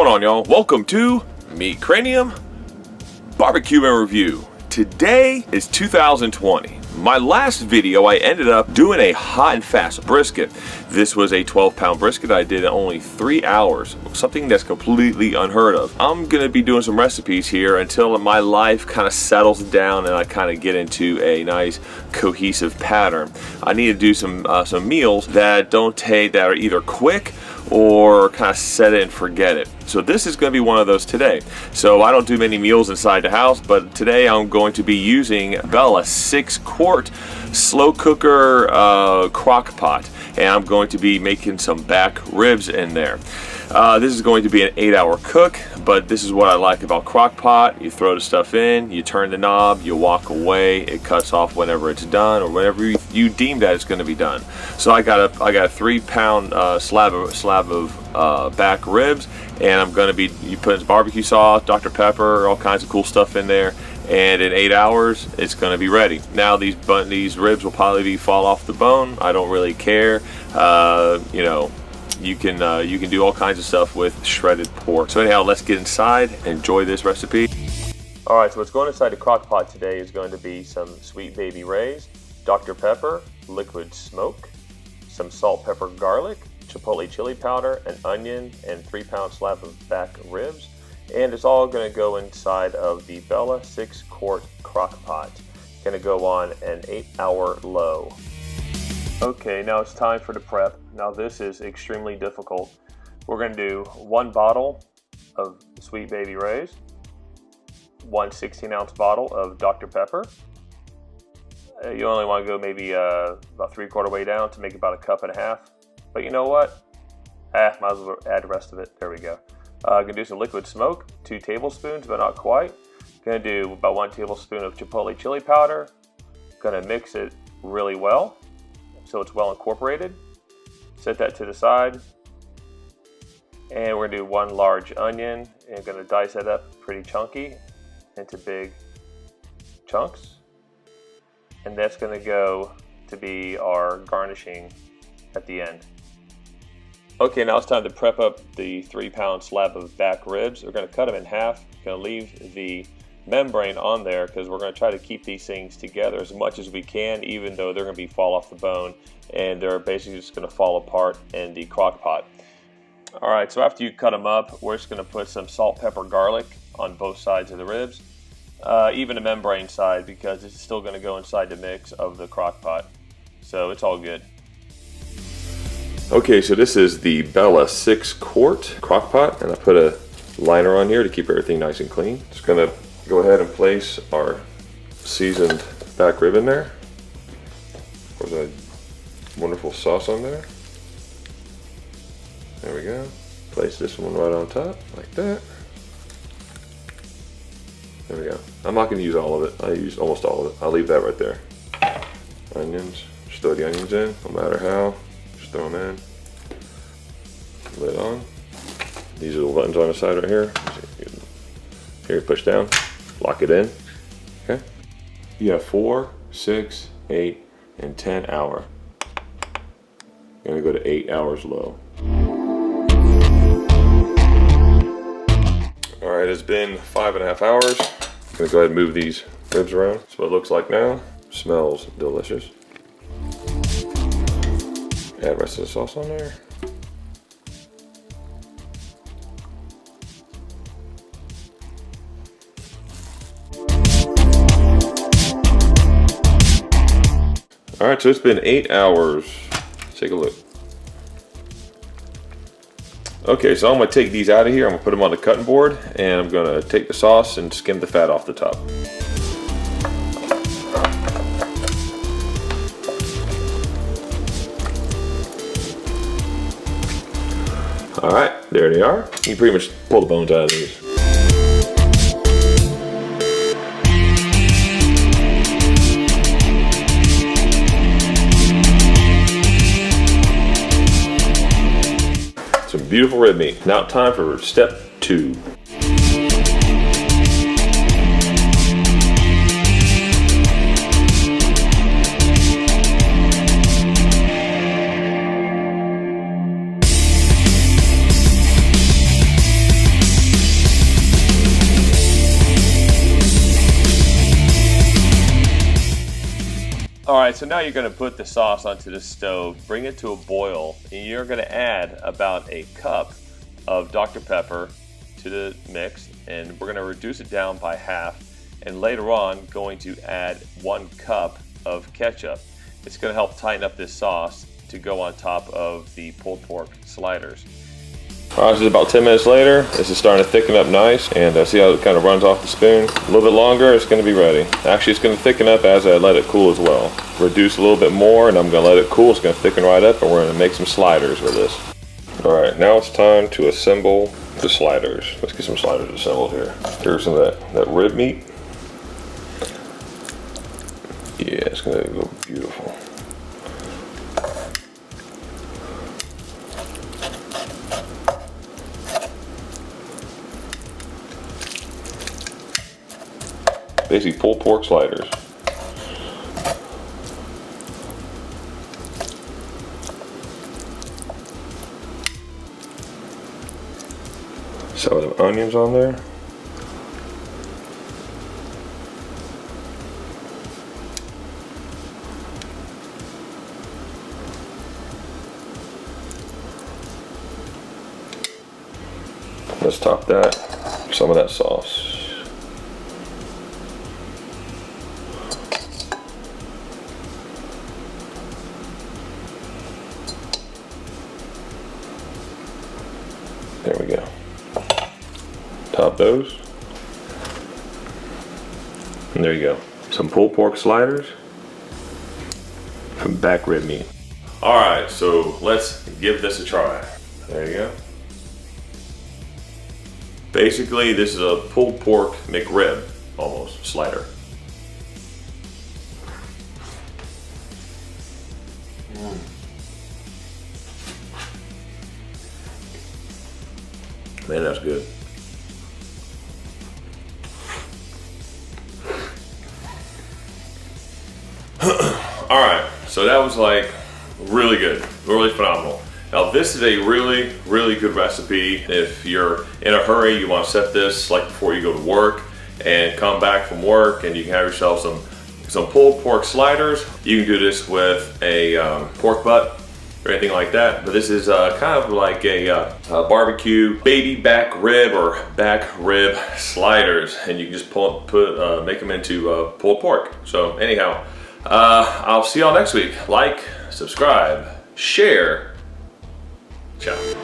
going on, y'all? Welcome to Meat Cranium Barbecue and Review. Today is 2020. My last video, I ended up doing a hot and fast brisket. This was a 12-pound brisket I did in only 3 hours, something that's completely unheard of. I'm gonna be doing some recipes here until my life kind of settles down and I kind of get into a nice cohesive pattern. I need to do some meals that are either quick or kind of set it and forget it. So this is going to be one of those today. So I don't do many meals inside the house, but today I'm going to be using Bella 6-quart slow cooker crock pot, and I'm going to be making some back ribs in there. This is going to be an 8-hour cook, but this is what I like about crock pot. You throw the stuff in, you turn the knob, you walk away, it cuts off whenever it's done or whenever you deem that it's going to be done. So I got a 3-pound slab of back ribs, and I'm going to be putting barbecue sauce, Dr. Pepper, all kinds of cool stuff in there. And in 8 hours, it's going to be ready. Now these ribs will probably fall off the bone. I don't really care. You can do all kinds of stuff with shredded pork. So anyhow, let's get inside. Enjoy this recipe. All right, so what's going inside the crock pot today is going to be some Sweet Baby Ray's, Dr. Pepper, liquid smoke, some salt, pepper, garlic, chipotle chili powder, an onion, and 3-pound slab of back ribs. And it's all going to go inside of the Bella 6-quart crock pot. Going to go on an 8-hour low. Okay, now it's time for the prep. Now this is extremely difficult. We're going to do 1 bottle of Sweet Baby Ray's, 1 16-ounce bottle of Dr. Pepper. You only want to go maybe about 3/4 way down to make about 1.5 cups. But you know what? Might as well add the rest of it. There we go. Gonna do some liquid smoke, 2 tablespoons, but not quite. Gonna do about 1 tablespoon of chipotle chili powder. Gonna mix it really well so it's well incorporated. Set that to the side. And we're gonna do 1 large onion and gonna dice that up pretty chunky into big chunks. And that's gonna go to be our garnishing at the end. Okay, now it's time to prep up the 3-pound slab of back ribs. We're going to cut them in half. Going to leave the membrane on there because we're going to try to keep these things together as much as we can, even though they're going to fall off the bone and they're basically just going to fall apart in the crock pot. All right, so after you cut them up, we're just going to put some salt, pepper, garlic on both sides of the ribs, even the membrane side, because it's still going to go inside the mix of the crock pot. So it's all good. Okay, so this is the Bella 6-quart crock pot, and I put a liner on here to keep everything nice and clean. Just gonna go ahead and place our seasoned back rib in there. Pour that wonderful sauce on there. There we go. Place this one right on top, like that. There we go. I'm not gonna use all of it. I use almost all of it. I'll leave that right there. Onions, just throw the onions in, no matter how. Throw them in, lid on. These little buttons on the side right here. Here, push down, lock it in. Okay. You have 4, 6, 8, and 10 hour. Gonna go to 8 hours low. All right, it's been 5.5 hours. Gonna go ahead and move these ribs around. That's what it looks like now. Smells delicious. Add the rest of the sauce on there. All right, so it's been 8 hours. Let's take a look. Okay, so I'm gonna take these out of here. I'm gonna put them on the cutting board, and I'm gonna take the sauce and skim the fat off the top. All right, there they are. You can pretty much pull the bones out of these. Some beautiful rib meat. Now time for step 2. All right, so now you're going to put the sauce onto the stove, bring it to a boil, and you're going to add about a cup of Dr. Pepper to the mix, and we're going to reduce it down by half, and later on going to add 1 cup of ketchup. It's going to help tighten up this sauce to go on top of the pulled pork sliders. All right, this is about 10 minutes later. This is starting to thicken up nice, and see how it kind of runs off the spoon? A little bit longer, it's going to be ready. Actually, it's going to thicken up as I let it cool as well. Reduce a little bit more, and I'm going to let it cool. It's going to thicken right up, and we're going to make some sliders with this. All right, now it's time to assemble the sliders. Let's get some sliders assembled here. Here's some of that rib meat. Yeah, it's going to go beautiful. Basically pulled pork sliders. Some of the onions on there. Let's top that. Some of that sauce. There we go. Top those. And there you go. Some pulled pork sliders from back rib meat. All right, so let's give this a try. There you go. Basically, this is a pulled pork McRib, almost, slider. Man, that's good. All right, so that was like really good, really phenomenal. Now this is a really, really good recipe. If you're in a hurry, you want to set this like before you go to work and come back from work, and you can have yourself some pulled pork sliders. You can do this with a pork butt or anything like that, but this is kind of like a barbecue baby back rib or back rib sliders, and you can just make them into pulled pork. So anyhow, I'll see y'all next week. Like, subscribe, share. Ciao.